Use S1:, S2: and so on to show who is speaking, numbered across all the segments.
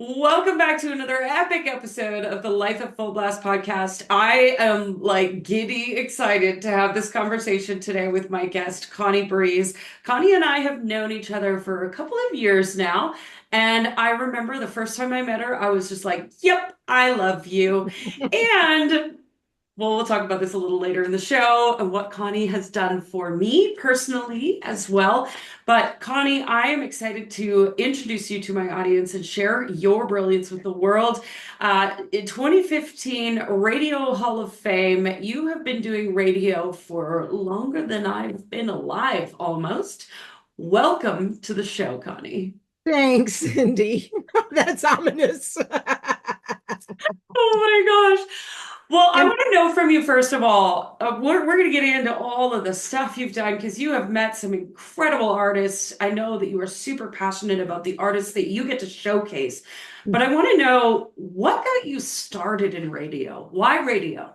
S1: Welcome back to another epic episode of the Life of Full Blast podcast. I am like giddy excited to have this conversation today with my guest, Connie Breeze. Connie and I have known each other for a couple of years now. And I remember the first time I met her, I was just like, yep, I love you. And well, we'll talk about this a little later in the show and what Connie has done for me personally as well. But Connie, I am excited to introduce you to my audience and share your brilliance with the world. In 2015, Radio Hall of Fame, you have been doing radio for longer than I've been alive almost. Welcome to the show, Connie.
S2: Thanks, Cindy. That's ominous.
S1: Oh my gosh. Well, I
S2: I'm
S1: want to know from you, first of all, we're going to get into all of the stuff you've done because you have met some incredible artists. I know that you are super passionate about the artists that you get to showcase, but I want to know what got you started in radio? Why radio?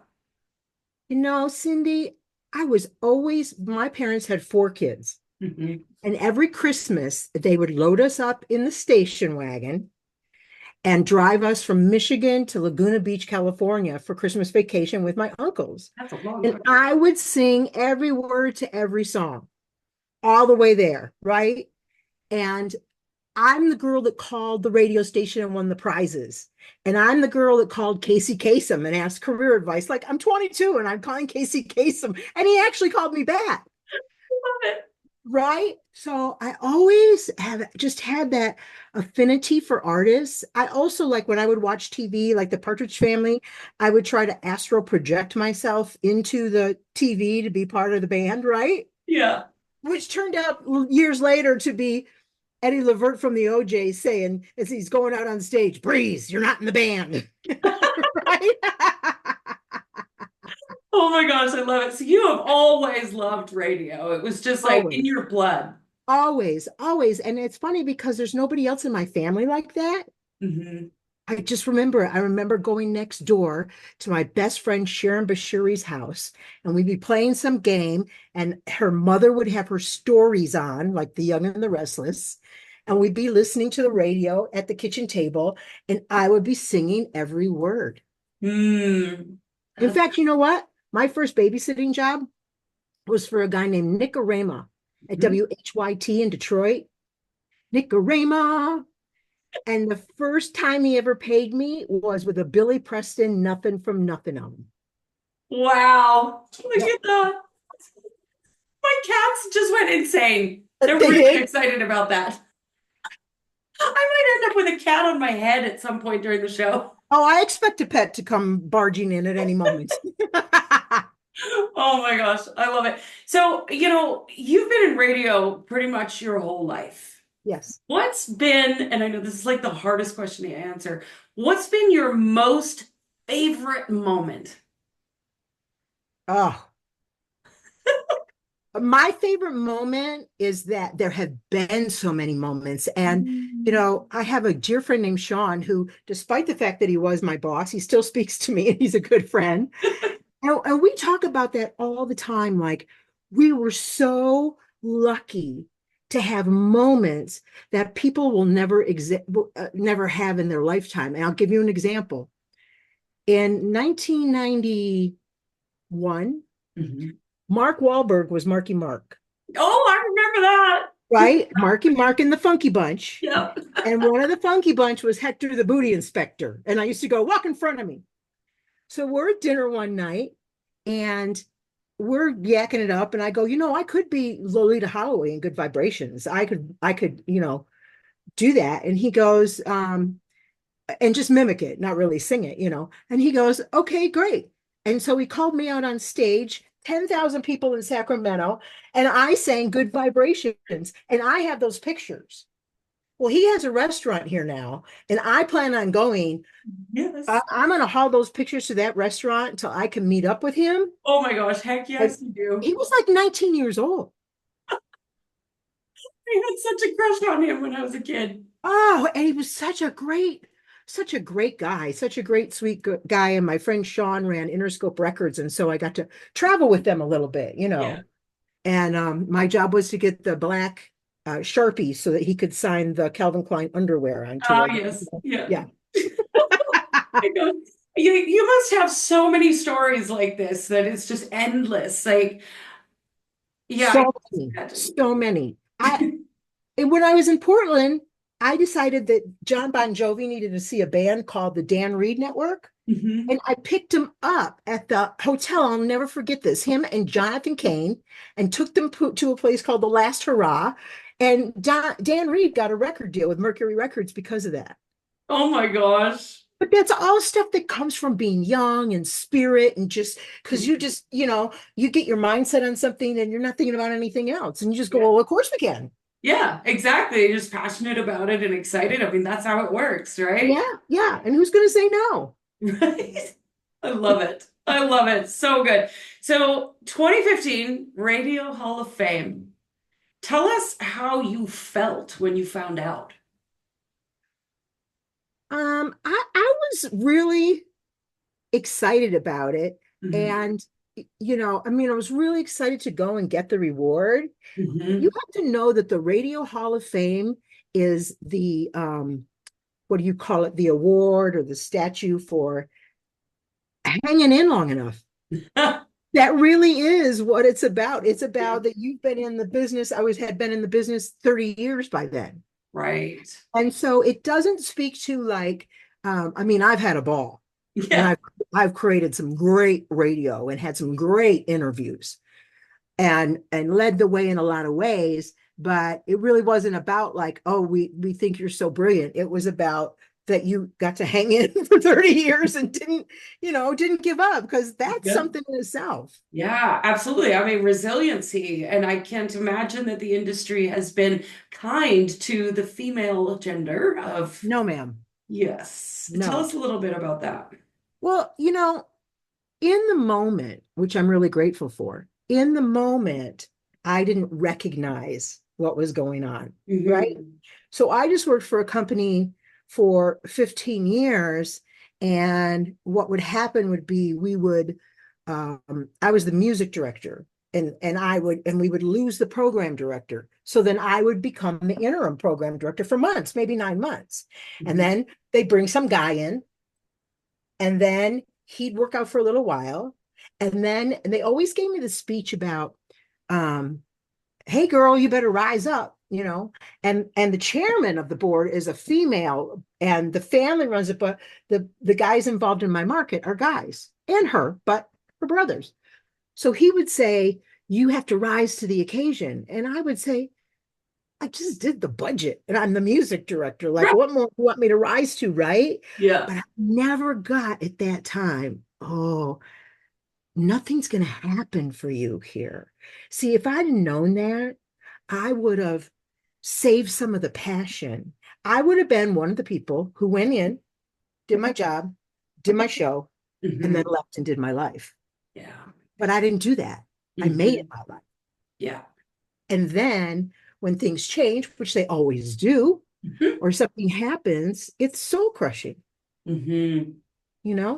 S2: Cindy, my parents had four kids,
S1: Mhm.
S2: and every Christmas they would load us up in the station wagon and drive us from Michigan to Laguna Beach, California for Christmas vacation with my uncles.
S1: That's a long
S2: And
S1: time.
S2: I would sing every word to every song all the way there, right? And I'm the girl that called the radio station and won the prizes. And I'm the girl that called Casey Kasem and asked career advice. Like, I'm 22 and I'm calling Casey Kasem. And he actually called me back.
S1: Love it.
S2: Right. So I always have just had that affinity for artists. I also, like, when I would watch TV, like the Partridge Family, I would try to astral project myself into the TV to be part of the band, right?
S1: Yeah.
S2: Which turned out years later to be Eddie Levert from the OJ saying, as he's going out on stage, Breeze, you're not in the band. Right?
S1: Oh my gosh, I love it. So you have always loved radio. It was just like in
S2: Always,
S1: your blood.
S2: always, always. And it's funny because there's nobody else in my family like that.
S1: Hmm.
S2: I remember going next door to my best friend Sharon Bashiri's house, and we'd be playing some game, and her mother would have her stories on, like The Young and the Restless, and we'd be listening to the radio at the kitchen table, and I would be singing every word.
S1: Mm.
S2: In fact, you know what? My first babysitting job was for a guy named Nick Arema at
S1: Mhm.
S2: WHYT in Detroit. Nick Arema. And the first time he ever paid me was with a Billy Preston Nothing from Nothing album.
S1: Wow. Look
S2: Yep.
S1: at that. My cats just went insane. They're
S2: They
S1: really
S2: did.
S1: excited about that. I might end up with a cat on my head at some point during the show.
S2: Oh, I expect a pet to come barging in at any moment.
S1: Oh my gosh, I love it. So, you've been in radio pretty much your whole life.
S2: Yes.
S1: What's been, and I know this is like the hardest question to answer, what's been your most favorite moment?
S2: Oh, my favorite moment is that there have been so many moments. And,
S1: Mm.
S2: I have a dear friend named Sean who, despite the fact that he was my boss, he still speaks to me and he's a good friend. And we talk about that all the time. Like, we were so lucky to have moments that people will never have in their lifetime. And I'll give you an example. In 1991,
S1: Mhm.
S2: Mark Wahlberg was Marky Mark,
S1: Oh, I remember that.
S2: right? Marky Mark and the Funky Bunch.
S1: Yep.
S2: And one of the Funky Bunch was Hector the Booty Inspector. And I used to go, walk in front of me. So we're at dinner one night and we're yakking it up. And I go, I could be Lolita Holloway in Good Vibrations. I could, do that. And he goes, and just mimic it, not really sing it. And he goes, okay, great. And so he called me out on stage, 10,000 people in Sacramento, and I sang Good Vibrations. And I have those pictures. Well, he has a restaurant here now, and I plan on going.
S1: Yes.
S2: I'm going to haul those pictures to that restaurant until I can meet up with him.
S1: Oh my gosh, heck
S2: And
S1: yes, you do.
S2: he was like 19 years old.
S1: I had such a crush on him when I was a kid.
S2: Oh, and he was such a great guy, such a great, sweet guy. And my friend Sean ran Interscope Records. And so I got to travel with them a little bit.
S1: Yeah.
S2: And my job was to get the black Sharpie so that he could sign the Calvin Klein underwear on
S1: Ah,
S2: tour.
S1: yes. Yeah.
S2: Yeah.
S1: My God. You must have so many stories like this that it's just endless. Like, yeah, I
S2: So
S1: can
S2: many,
S1: imagine.
S2: so many. And when I was in Portland, I decided that John Bon Jovi needed to see a band called the Dan Reed Network.
S1: Mhm.
S2: And I picked him up at the hotel. I'll never forget this. Him and Jonathan Cain, and took them to a place called the Last Hurrah. And Dan Reed got a record deal with Mercury Records because of that.
S1: Oh my gosh.
S2: But that's all stuff that comes from being young and spirit, and just because you just, you get your mindset on something and you're not thinking about anything else. And you just go,
S1: Yeah.
S2: well, of course we can.
S1: Yeah, exactly. You're just passionate about it and excited. I mean, that's how it works, right?
S2: Yeah, yeah. And who's going to say no?
S1: Right. I love it. I love it. So good. So, 2015 Radio Hall of Fame. Tell us how you felt when you found out.
S2: I was really excited about it.
S1: Hmm.
S2: And, I mean, I was really excited to go and get the reward. You
S1: Hmm.
S2: have to know that the Radio Hall of Fame is the, what do you call it? The award or the statue for hanging in long enough. That really is what it's about. It's
S1: Yeah,
S2: about that you've been in the business. I always had been in the business 30 years by then.
S1: right.
S2: And so it doesn't speak to like, I mean, I've had a ball, and
S1: Yeah,
S2: I've created some great radio and had some great interviews, and led the way in a lot of ways. But it really wasn't about like, oh, we think you're so brilliant. It was about that you got to hang in for 30 years and didn't give up, because that's
S1: yeah,
S2: something in itself.
S1: yeah, absolutely. I mean, resiliency. And I can't imagine that the industry has been kind to the female gender of,
S2: No, ma'am.
S1: yes. Tell
S2: No.
S1: us a little bit about that.
S2: Well, in the moment, which I'm really grateful for, in the moment, I didn't recognize what was going on, right?
S1: Hmm.
S2: So I just worked for a company for 15 years. And what would happen would be I was the music director, and we would lose the program director. So then I would become the interim program director for months, maybe 9 months. And
S1: Hmm.
S2: then they bring some guy in, and then he'd work out for a little while. And they always gave me the speech about, um, hey girl, you better rise up. And the chairman of the board is a female, and the family runs it, but the guys involved in my market are guys, and but her brothers. So he would say, you have to rise to the occasion. And I would say, I just did the budget and I'm the music director. Like,
S1: Right.
S2: what more do you want me to rise to, right?
S1: Yeah.
S2: But I never got at that time, oh, nothing's going to happen for you here. See, if I'd known that, I would have saved some of the passion. I would have been one of the people who went in, did my job, did my show, and then
S1: Hmm.
S2: left and did my life.
S1: Yeah.
S2: But I didn't do that. I made it
S1: Hmm.
S2: my life.
S1: Yeah.
S2: And then when things change, which they always do,
S1: Hmm.
S2: or something happens, it's soul crushing.
S1: Hmm.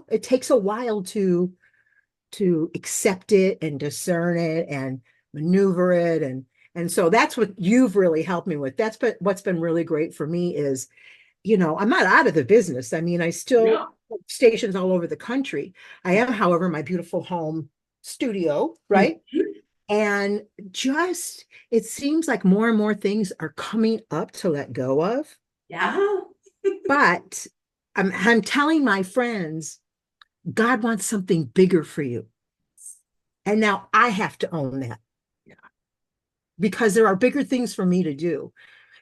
S2: It takes a while to accept it and discern it and maneuver it. And so that's what you've really helped me with. What's been really great for me is, I'm not out of the business. I mean, I still
S1: Yeah.
S2: have stations all over the country. I am, however, my beautiful home studio, right?
S1: Mhm.
S2: And just it seems like more and more things are coming up to let go of.
S1: Yeah.
S2: But I'm telling my friends, God wants something bigger for you. And now I have to own that,
S1: Yeah.
S2: because there are bigger things for me to do,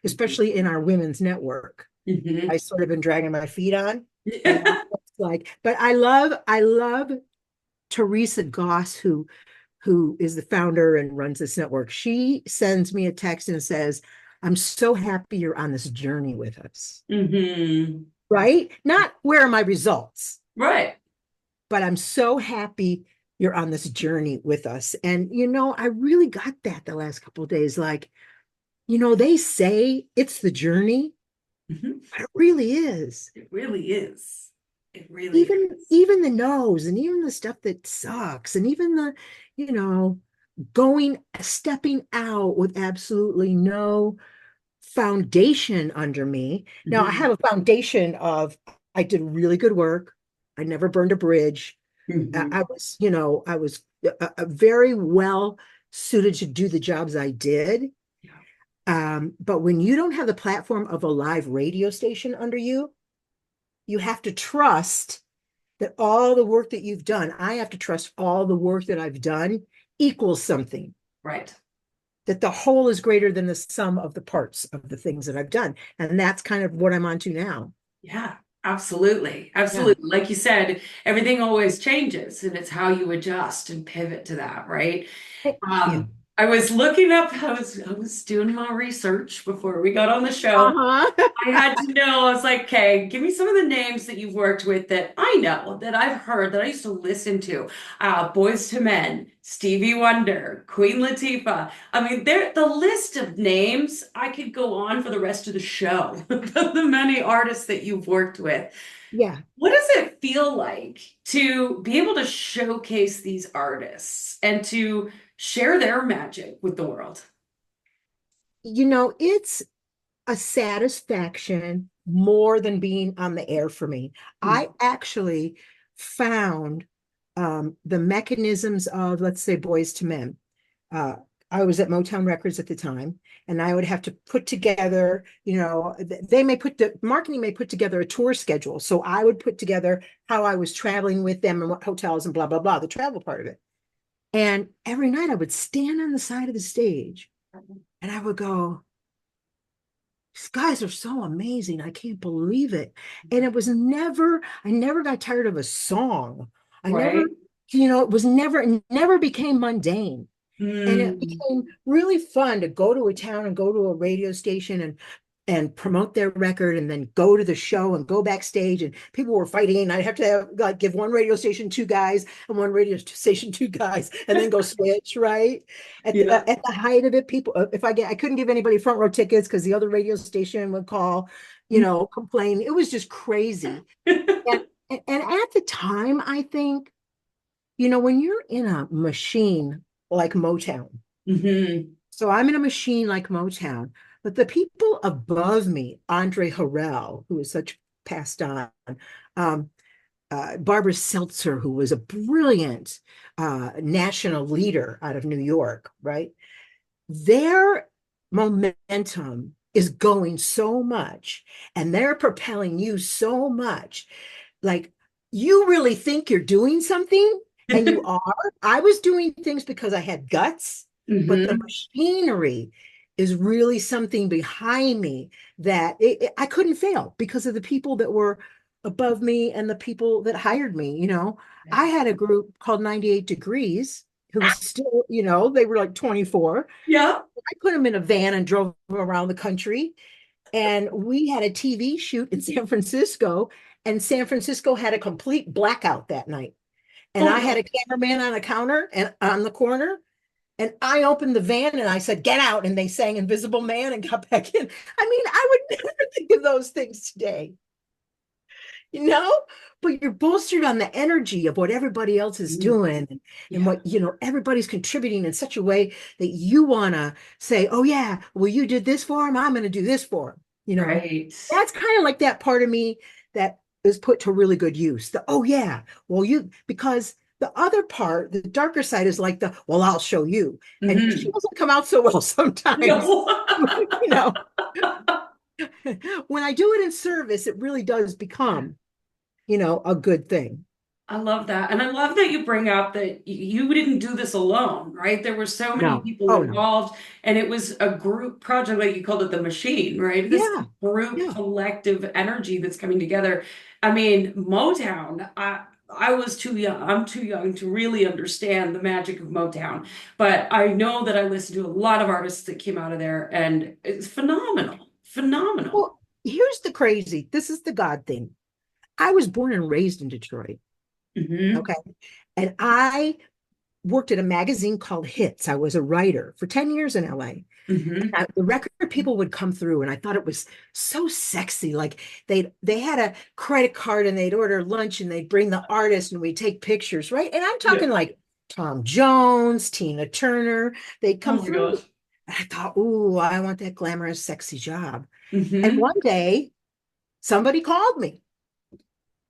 S2: especially in our women's network.
S1: Hmm.
S2: I sort of been dragging my feet on, and
S1: Yeah.
S2: that's what it's like. But I love Teresa Goss, who is the founder and runs this network. She sends me a text and says, I'm so happy you're on this journey with us.
S1: Hmm.
S2: Right? Not where are my results,
S1: Right.
S2: but I'm so happy you're on this journey with us. And I really got that the last couple of days. Like, they say it's the journey,
S1: Hmm.
S2: but it really is.
S1: It really is. It really
S2: Even
S1: is.
S2: even the no's, and even the stuff that sucks, and even the, you know, stepping out with absolutely no, foundation under me. Now I
S1: Mhm.
S2: have a foundation of I did really good work. I never burned a bridge.
S1: Mhm.
S2: I was, I was very well suited to do the jobs I did.
S1: Yeah.
S2: But when you don't have the platform of a live radio station under you, you have to trust that all the work that you've done, I have to trust all the work that I've done equals something,
S1: Right.
S2: that the whole is greater than the sum of the parts of the things that I've done. And that's kind of what I'm on to now.
S1: Yeah, absolutely.
S2: Yeah.
S1: Absolutely. Like you said, everything always changes and it's how you adjust and pivot to that, right?
S2: Yeah.
S1: I was looking up, I was doing my research before we got on the show.
S2: Uh-huh.
S1: I had to know. I was like, okay, give me some of the names that you've worked with that I know, that I've heard, that I used to listen to. Boys to Men, Stevie Wonder, Queen Latifah. I mean, the list of names, I could go on for the rest of the show. The many artists that you've worked with.
S2: Yeah.
S1: What does it feel like to be able to showcase these artists and to share their magic with the world?
S2: It's a satisfaction more than being on the air for me. I actually found the mechanisms of, let's say, Boys to Men. Uh, I was at Motown Records at the time, and I would have to put together, they may put the marketing may put together a tour schedule. So I would put together how I was traveling with them and what hotels and blah, blah, blah, the travel part of it. And every night I would stand on the side of the stage and I would go, these guys are so amazing. I can't believe it. And I never got tired of a song. I never,
S1: Right?
S2: it never became mundane. And it
S1: Mm.
S2: became really fun to go to a town and go to a radio station and promote their record and then go to the show and go backstage and people were fighting. I'd have to give one radio station two guys and one radio station two guys and then go switch, right?
S1: Yeah.
S2: At the height of it, people, if I couldn't give anybody front row tickets because the other radio station would call, complain. It was just crazy. And, and at the time, I think, when you're in a machine like Motown,
S1: Hmm.
S2: so I'm in a machine like Motown, but the people above me, Andre Harrell, who is such passed on, um, Barbara Seltzer, who was a brilliant national leader out of New York, right? Their momentum is going so much and they're propelling you so much. Like, you really think you're doing something, and you are. I was doing things because I had guts, but the
S1: Hmm.
S2: machinery is really something behind me that I couldn't fail because of the people that were above me and the people that hired me. I had a group called 98 Degrees who was still, they were like 24.
S1: Yeah.
S2: I put them in a van and drove them around the country. And we had a TV shoot in San Francisco, and San Francisco had a complete blackout that night. And
S1: Oh
S2: I had
S1: no.
S2: a cameraman on a counter and on the corner, and I opened the van and I said, "Get out!" And they sang "Invisible Man" and got back in. I mean, I would never think of those things today, you know. But you're bolstered on the energy of what everybody else is
S1: Mm.
S2: doing, and
S1: Yeah.
S2: what everybody's contributing in such a way that you want to say, "Oh yeah, well you did this for him, I'm going to do this for him."
S1: Right.
S2: That's kind of like that part of me that is put to really good use. Oh yeah, well because the other part, the darker side, is like well, I'll show you, and she
S1: Hmm.
S2: doesn't come out so well sometimes.
S1: No.
S2: you know, when I do it in service, it really does become, a good thing.
S1: I love that. And I love that you bring up that you didn't do this alone, right? There were so many
S2: No,
S1: people
S2: oh no,
S1: involved, and it was a group project, like you called it the machine, right? This
S2: yeah,
S1: group
S2: yeah.
S1: collective energy that's coming together. I mean, Motown, I was too young. I'm too young to really understand the magic of Motown, but I know that I listened to a lot of artists that came out of there, and it's phenomenal, phenomenal.
S2: Well, here's the crazy. This is the God thing. I was born and raised in Detroit.
S1: Hmm.
S2: Okay. And I worked at a magazine called Hits. I was a writer for 10 years in LA.
S1: Hmm.
S2: The record people would come through and I thought it was so sexy. Like they had a credit card and they'd order lunch and they'd bring the artist and we'd take pictures, right? And I'm
S1: Yeah.
S2: talking like Tom Jones, Tina Turner. They'd
S1: Oh
S2: come
S1: my
S2: through
S1: gosh.
S2: And I thought, ooh, I want that glamorous, sexy job. And
S1: Mm-hmm.
S2: one day somebody called me,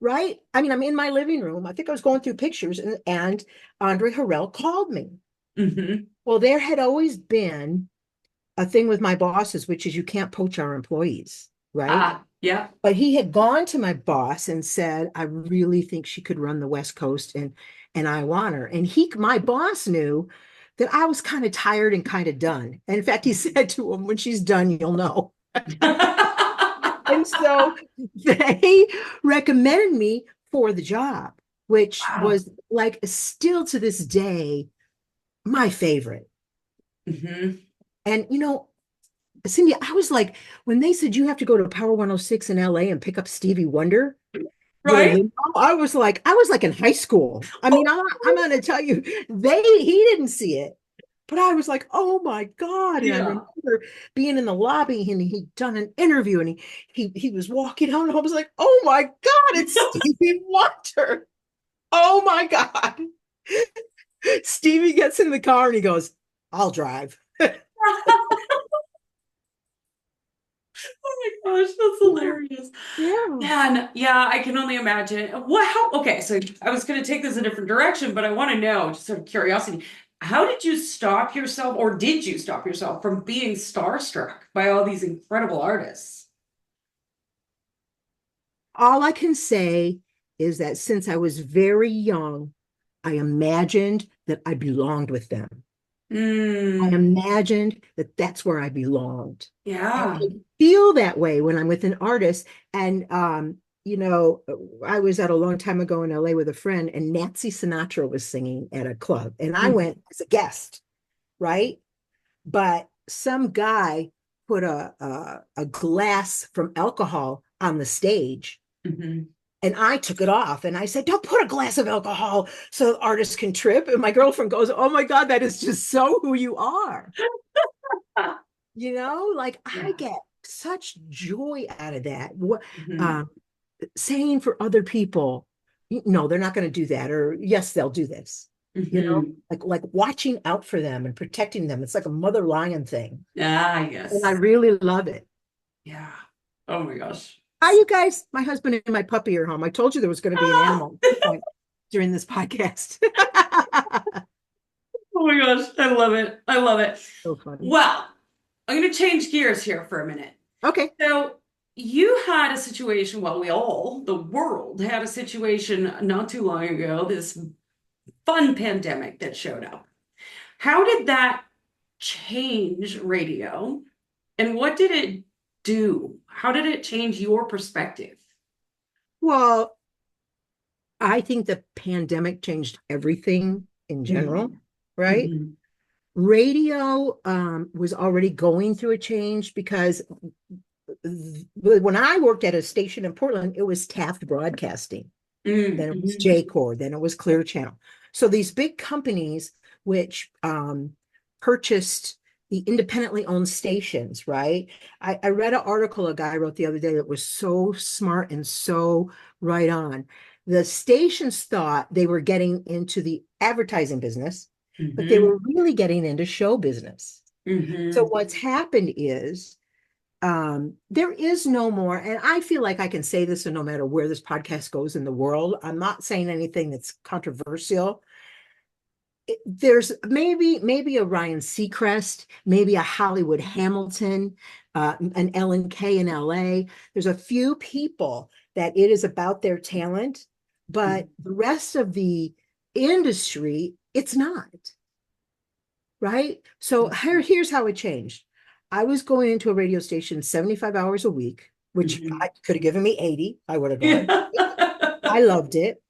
S2: right? I mean, I'm in my living room. I think I was going through pictures and Andre Harrell called me.
S1: Mm-hmm.
S2: Well, there had always been a thing with my bosses, which is you can't poach our employees, right?
S1: Ah, yeah.
S2: But he had gone to my boss and said, I really think she could run the West Coast and I want her. And my boss knew that I was kind of tired and kind of done. And in fact, he said to him, when she's done, you'll know. And so they recommended me for the job, which
S1: Wow.
S2: was like still to this day my favorite.
S1: Mm-hmm.
S2: And Cindy, I was like, when they said you have to go to Power 106 in LA and pick up Stevie Wonder with a
S1: Right?
S2: limo, I was like in high school. I mean, I'm gonna tell you, he didn't see it, but I was like, oh my God. And I
S1: Yeah.
S2: remember being in the lobby and he'd done an interview and he was walking out and I was like, oh my God, it's Stevie Wonder. Oh my God. Stevie gets in the car and he goes, I'll drive.
S1: Oh my gosh, that's hilarious.
S2: Yeah.
S1: Man, yeah, I can only imagine. Okay, so I was going to take this a different direction, but I want to know, just out of curiosity, how did you stop yourself, or did you stop yourself from being starstruck by all these incredible artists?
S2: All I can say is that since I was very young, I imagined that I belonged with them. I
S1: Mm,
S2: imagined that that's where I belonged. And
S1: yeah.
S2: I feel that way when I'm with an artist. And, I was at a long time ago in LA with a friend, and Nancy Sinatra was singing at a club, and I
S1: Mm-hmm.
S2: went as a guest, right? But some guy put a glass from alcohol on the stage.
S1: Mm-hmm.
S2: And I took it off and I said, don't put a glass of alcohol so the artist can trip. And my girlfriend goes, oh my God, that is just so who you are. Like I
S1: Yeah.
S2: get such joy out of that. What
S1: Mm-hmm.
S2: um, saying for other people, no, they're not going to do that, or yes, they'll do this.
S1: Mm-hmm.
S2: Like watching out for them and protecting them. It's like a mother lion thing,
S1: Ah,
S2: and I
S1: yes.
S2: really love it.
S1: Yeah. Oh my gosh.
S2: Hi, you guys. My husband and my puppy are home. I told you there was going to be an
S1: Ah!
S2: animal at some point during this podcast.
S1: Oh my gosh, I love it. I love it.
S2: So funny.
S1: Well, I'm going to change gears here for a minute.
S2: Okay.
S1: So, you had a situation, well, the world had a situation not too long ago, this fun pandemic that showed up. How did that change radio? And what did it do? How did it change your perspective?
S2: Well, I think the pandemic changed everything in general,
S1: Mhm.
S2: right?
S1: Mhm.
S2: Radio was already going through a change because when I worked at a station in Portland, it was Taft Broadcasting. Then it was
S1: Mhm.
S2: J-Core, then it was Clear Channel. So these big companies which purchased the independently owned stations, right? I read an article a guy wrote the other day that was so smart and so right on. The stations thought they were getting into the advertising business, but they
S1: Mhm.
S2: were really getting into show business. So
S1: Mhm.
S2: what's happened is there is no more, and I feel like I can say this, and no matter where this podcast goes in the world, I'm not saying anything that's controversial. There's maybe a Ryan Seacrest, maybe a Hollywood Hamilton, an Ellen Kay in LA. There's a few people that it is about their talent, but the rest of the industry, it's not, right? So here's how it changed. I was going into a radio station 75 hours a week, which
S1: Mhm.
S2: I could have given me 80. I would have gone.
S1: Yeah.
S2: I loved it.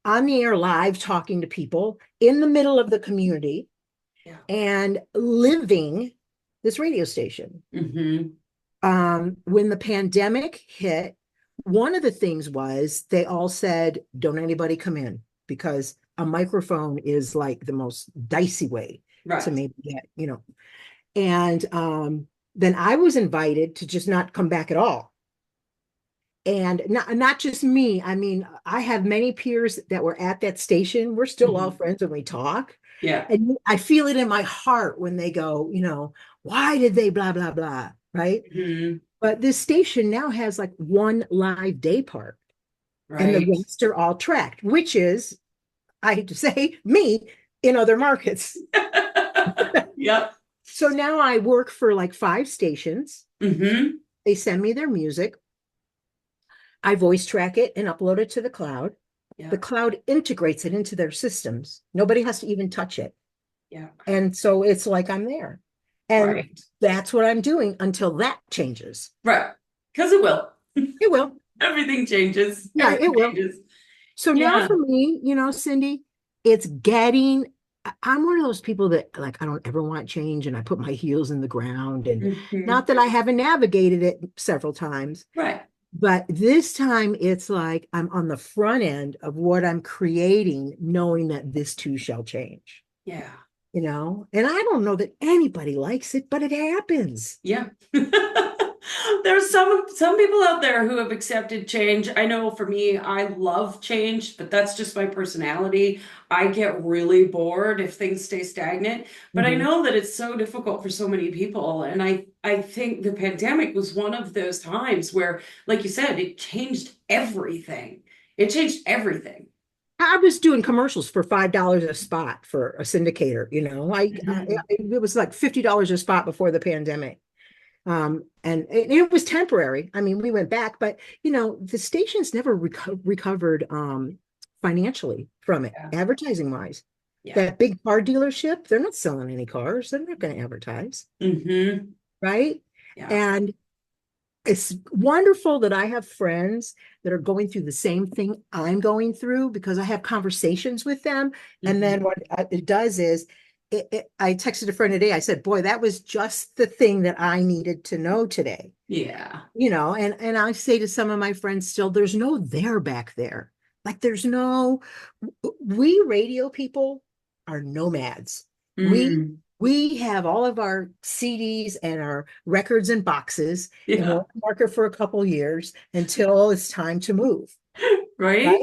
S2: On the air live, talking to people in the middle of the community
S1: Yeah.
S2: and living this radio station.
S1: Mhm.
S2: When the pandemic hit, one of the things was they all said, don't anybody come in, because a microphone is like the most dicey way to
S1: Right.
S2: maybe get. And then I was invited to just not come back at all. And not just me. I mean, I have many peers that were at that station. We're still all
S1: Mhm.
S2: friends and we talk.
S1: Yeah.
S2: And I feel it in my heart when they go, why did they blah, blah, blah, right?
S1: Mhm.
S2: But this station now has like one live day part, and the
S1: Right.
S2: rest are all tracked, which is, I hate to say, me in other markets.
S1: Yep.
S2: So now I work for like 5 stations.
S1: Hmm.
S2: They send me their music. I voice track it and upload it to the cloud. The
S1: Yeah.
S2: cloud integrates it into their systems. Nobody has to even touch it.
S1: Yeah.
S2: And so it's like I'm there. And
S1: Right.
S2: that's what I'm doing until that changes.
S1: Right. Because it will.
S2: It will.
S1: Everything changes.
S2: Yeah, it
S1: Everything
S2: will.
S1: changes.
S2: So now
S1: Yeah.
S2: for me, Cindy, it's I'm one of those people that like, I don't ever want change and I put my heels in the ground. And
S1: Hmm.
S2: not that I haven't navigated it several times,
S1: Right.
S2: but this time it's like I'm on the front end of what I'm creating, knowing that this too shall change,
S1: Yeah.
S2: and I don't know that anybody likes it, but it happens.
S1: Yeah. There's some people out there who have accepted change. I know for me, I love change, but that's just my personality. I get really bored if things stay stagnant, but I
S2: Mhm.
S1: know that it's so difficult for so many people. And I think the pandemic was one of those times where, like you said, it changed everything. It changed everything.
S2: I was doing commercials for $5 a spot for a syndicator.
S1: Mhm.
S2: It was like $50 a spot before the pandemic. And it was temporary. I mean, we went back, but the stations never recovered financially from it,
S1: Yeah.
S2: advertising wise.
S1: Yeah.
S2: That big car dealership, they're not selling any cars. They're not going to advertise,
S1: Hmm.
S2: right?
S1: Yeah.
S2: And it's wonderful that I have friends that are going through the same thing I'm going through, because I have conversations with them. And
S1: Hmm.
S2: then what it does is, I texted a friend today. I said, boy, that was just the thing that I needed to know today.
S1: Yeah.
S2: And I say to some of my friends still, there's no there back there. Like there's no, we radio people are nomads. We
S1: Mm.
S2: we have all of our CDs and our records and boxes, and we're
S1: Yeah.
S2: on the market for a couple years until it's time to move,
S1: Right?
S2: right?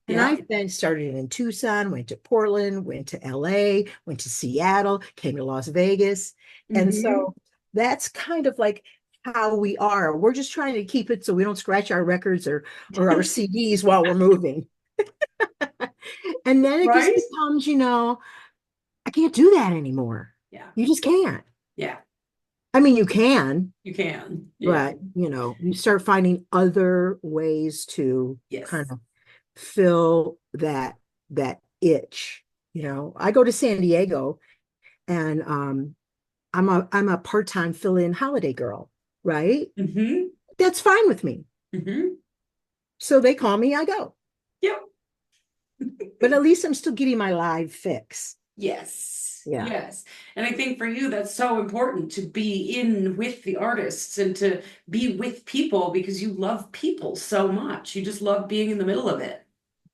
S2: And
S1: Yeah.
S2: I've been started in Tucson, went to Portland, went to LA, went to Seattle, came to Las Vegas. And
S1: Hmm.
S2: so that's kind of like how we are. We're just trying to keep it so we don't scratch our records or our CDs while we're moving. And then it just
S1: Right?
S2: becomes, I can't do that anymore.
S1: Yeah.
S2: You just can't.
S1: Yeah.
S2: I mean, you can,
S1: You can. Yeah.
S2: but you start finding other ways to kind
S1: Yes.
S2: of fill that itch. I go to San Diego, and I'm a part-time fill-in holiday girl, right?
S1: Hmm.
S2: That's fine with me.
S1: Hmm.
S2: So they call me, I go.
S1: Yep.
S2: But at least I'm still getting my live fix.
S1: Yes.
S2: Yeah,
S1: Yes. And I think for you, that's so important to be in with the artists and to be with people because you love people so much. You just love being in the middle of it.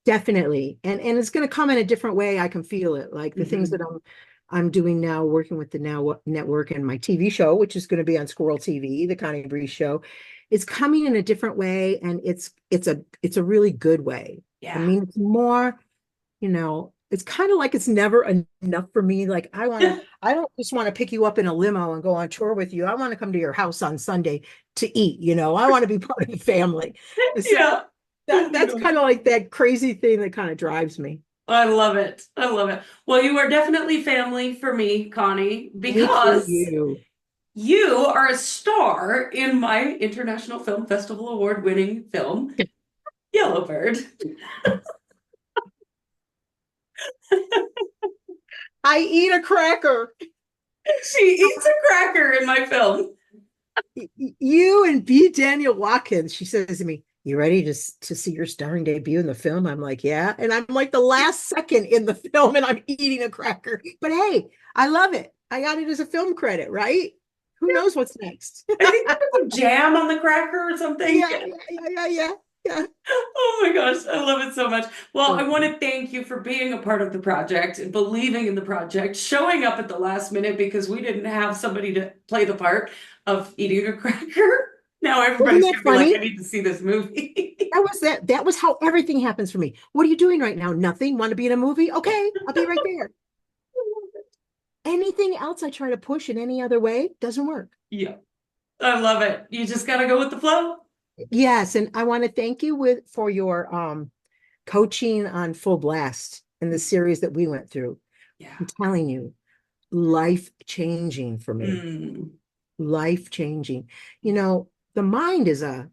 S2: definitely. And it's going to come in a different way. I can feel it. Like the things that
S1: Hmm.
S2: I'm doing now, working with the Now Network and my TV show, which is going to be on Squirrel TV, the Connie Breeze show. It's coming in a different way, and it's a really good way. I
S1: Yeah.
S2: mean, it's more, it's kind of like it's never enough for me. Like I don't just want to pick you up in a limo and go on tour with you. I want to come to your house on Sunday to eat. I want to be part of the family. And so
S1: Yeah.
S2: that's kind of like that crazy thing that kind of drives me.
S1: I love it. I love it. Well, you are definitely family for me, Connie,
S2: Me for
S1: because
S2: you.
S1: you are a star in my International Film Festival award-winning film, Yellowbird.
S2: I eat a cracker.
S1: She eats a cracker in my film.
S2: You and B. Daniel Watkins. She says to me, "You ready to see your starring debut in the film?" I'm like, "Yeah." And I'm like the last second in the film, and I'm eating a cracker. But hey, I love it. I got it as a film credit, right? Who knows what's next?
S1: I think there was some jam on the cracker or something.
S2: Yeah, yeah.
S1: Oh my gosh, I love it so much. Well, I
S2: Yeah.
S1: want to thank you for being a part of the project and believing in the project, showing up at the last minute because we didn't have somebody to play the part of eating a cracker. Now
S2: Wasn't
S1: everybody's
S2: that
S1: gonna be like, I
S2: funny?
S1: need to see this movie.
S2: That was how everything happens for me. What are you doing right now? Nothing. Want to be in a movie? Okay, I'll be right there. Anything else I try to push in any other way doesn't work.
S1: Yeah, I love it. You just gotta go with the flow.
S2: Yes, and I want to thank you with for your coaching on Full Blast in the series that we went through.
S1: Yeah.
S2: I'm telling you, life changing for me.
S1: Mm.
S2: Life changing. You know, the mind is a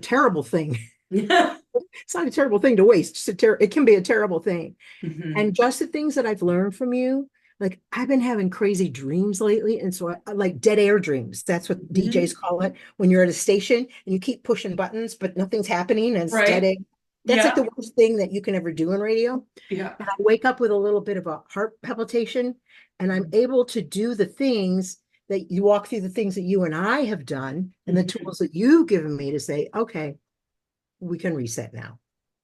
S2: terrible thing. It's not a terrible thing to waste. It can be a terrible thing.
S1: Mhm.
S2: And just the things that I've learned from you, like I've been having crazy dreams lately. And so I like dead air dreams. That's what
S1: Mhm.
S2: DJs call it when you're at a station and you keep pushing buttons, but nothing's happening and it's dead
S1: Right.
S2: air. That's like
S1: Yeah.
S2: the worst thing that you can ever do in radio.
S1: Yeah.
S2: And I wake up with a little bit of a heart palpitation and I'm able to do the things that you walk through the things that you and I have done and the
S1: Mhm.
S2: tools that you've given me to say, okay, we can reset now,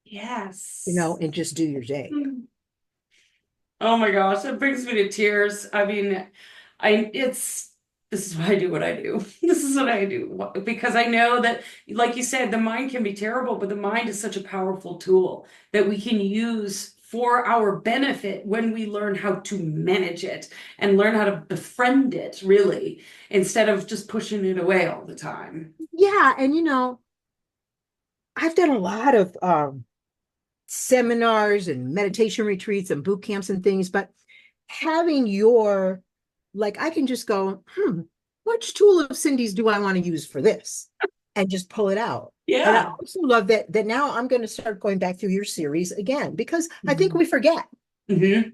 S1: Yes.
S2: and just do your day.
S1: Oh my gosh, it brings me to tears. I mean, this is why I do what I do. This is what I do because I know that, like you said, the mind can be terrible, but the mind is such a powerful tool that we can use for our benefit when we learn how to manage it and learn how to befriend it, really, instead of just pushing it away all the time.
S2: Yeah. And, I've done a lot of seminars and meditation retreats and boot camps and things, but having like, I can just go, which tool of Cindy's do I want to use for this? And just pull it out. And I
S1: Yeah.
S2: also love that now I'm going to start going back through your series again because I think
S1: Mhm.
S2: we forget.
S1: Mhm.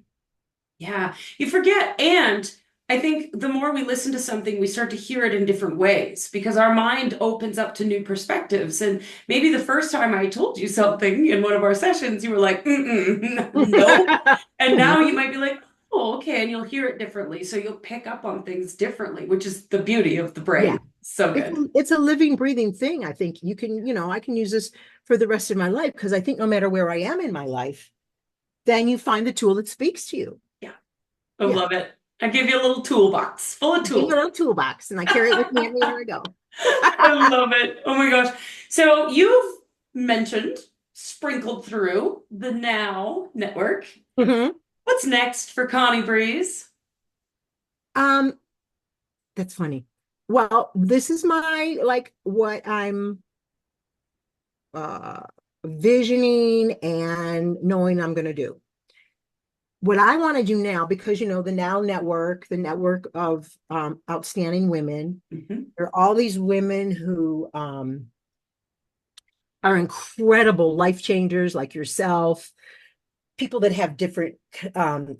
S1: Yeah, you forget. And I think the more we listen to something, we start to hear it in different ways because our mind opens up to new perspectives. And maybe the first time I told you something in one of our sessions, you were like, mm-mm, no. And now you might be like, oh, okay. And you'll hear it differently. So you'll pick up on things differently, which is the beauty of the
S2: Yeah.
S1: brain. So
S2: It's
S1: good.
S2: it's a living, breathing thing. I think you can, I can use this for the rest of my life because I think no matter where I am in my life, then you find the tool that speaks to you.
S1: Yeah, I
S2: Yeah.
S1: love it. I give you a little toolbox full of
S2: Give me
S1: tools.
S2: a little toolbox and I carry it with me everywhere I go.
S1: I love it. Oh my gosh. So you've mentioned, sprinkled through the Now Network.
S2: Mhm.
S1: What's next for Connie Breeze?
S2: Um, that's funny. Well, this is my like what I'm uh visioning and knowing I'm going to do. What I want to do now, because the Now Network, the network of outstanding women,
S1: Mhm.
S2: there are all these women who are incredible life changers like yourself, people that have different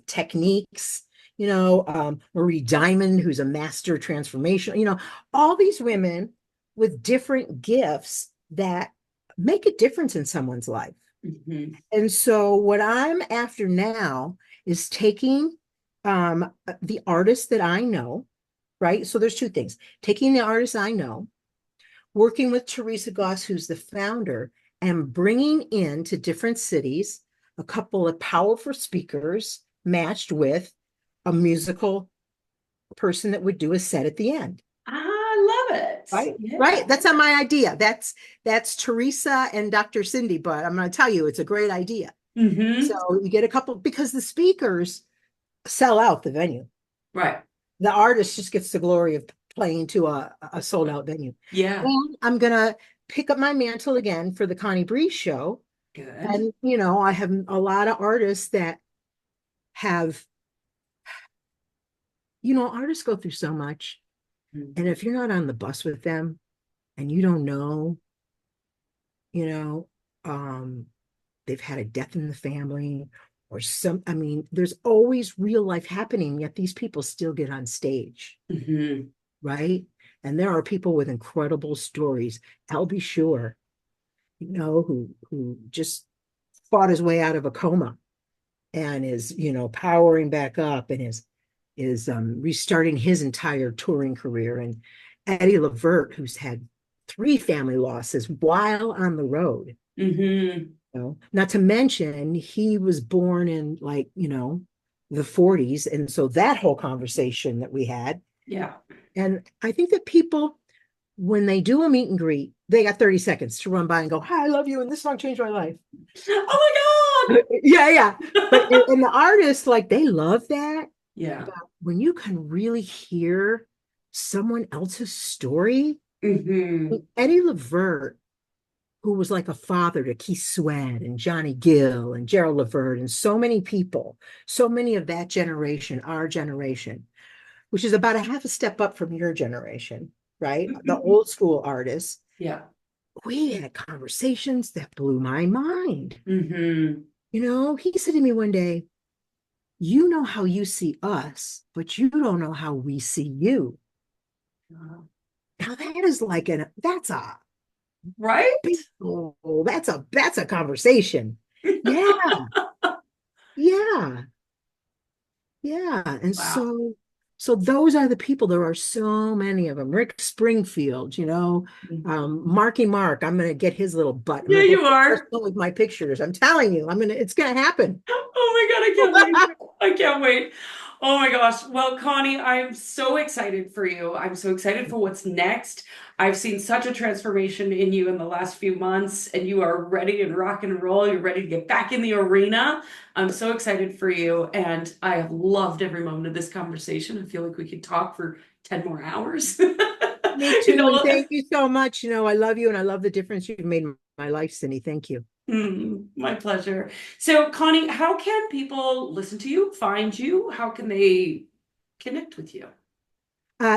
S2: techniques, Marie Diamond, who's a master transformation, all these women with different gifts that make a difference in someone's life.
S1: Mhm.
S2: And so what I'm after now is taking the artists that I know, right? So there's two things: taking the artists I know, working with Teresa Goss, who's the founder, and bringing into different cities a couple of powerful speakers matched with a musical person that would do a set at the end.
S1: I love it.
S2: Right,
S1: Yeah.
S2: right. That's not my idea. That's Teresa and Dr. Cindy, but I'm going to tell you, it's a great idea. So
S1: Hmm.
S2: you get a couple because the speakers sell out the venue.
S1: Right.
S2: The artist just gets the glory of playing to a sold out venue.
S1: Yeah.
S2: And I'm gonna pick up my mantle again for the Connie Breeze show.
S1: Good.
S2: And I have a lot of artists that have, artists go through so much. And
S1: Mhm.
S2: if you're not on the bus with them and you don't know, you know, um, they've had a death in the family or there's always real life happening, yet these people still get on stage,
S1: Mhm.
S2: right? And there are people with incredible stories. Albie Shore, who just fought his way out of a coma and is, powering back up and is restarting his entire touring career. And Eddie Levert, who's had three family losses while on the road.
S1: Mhm.
S2: Not to mention he was born in the 40s. And so that whole conversation that we had.
S1: Yeah.
S2: And I think that people when they do a meet and greet, they got 30 seconds to run by and go, "Hi, I love you, and this song changed my life."
S1: Oh
S2: Yeah, yeah.
S1: my
S2: But
S1: God.
S2: and the artists, like, they love that.
S1: Yeah.
S2: But when you can really hear someone else's story,
S1: Hmm.
S2: Eddie Levert, who was like a father to Keith Sweat and Johnny Gill and Gerald Levert and so many people, so many of that generation, our generation, which is about a half a step up from your generation, right? The old school artists.
S1: Yeah.
S2: We had conversations that blew my mind.
S1: Hmm.
S2: He said to me one day, "You know how you see us, but you don't know how we see you." Now that is like that's a
S1: Right?
S2: oh, that's a conversation. Yeah, yeah, yeah. And
S1: Wow.
S2: so those are the people. There are so many of them. Rick Springfield, Marky Mark. I'm gonna get his little butt. I'm
S1: Yeah,
S2: gonna go
S1: you
S2: take this
S1: are.
S2: one with my pictures. I'm telling you, it's gonna happen.
S1: Oh my God, I can't wait. I can't wait. Oh my gosh. Well, Connie, I'm so excited for you. I'm so excited for what's next. I've seen such a transformation in you in the last few months, and you are ready to rock and roll. You're ready to get back in the arena. I'm so excited for you, and I have loved every moment of this conversation. I feel like we could talk for 10 more hours.
S2: Me
S1: You
S2: too, and
S1: know,
S2: thank you so much. I love you, and I love the difference you've made in my life, Cindy. Thank you.
S1: My pleasure. So, Connie, how can people listen to you, find you? How can they connect with you?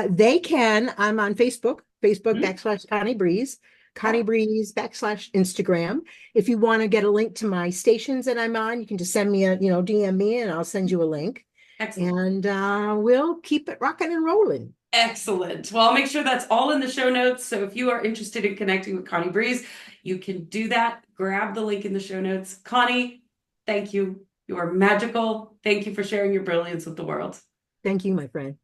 S2: They can. I'm on Facebook
S1: Hmm?
S2: / Connie Breeze,
S1: Okay,
S2: Connie Breeze / Instagram. If you want to get a link to my stations that I'm on, you can just send me DM me and I'll send you a link.
S1: excellent.
S2: And we'll keep it rocking and rolling.
S1: Excellent. Well, I'll make sure that's all in the show notes. So if you are interested in connecting with Connie Breeze, you can do that. Grab the link in the show notes. Connie, thank you. You are magical. Thank you for sharing your brilliance with the world.
S2: Thank you, my friend.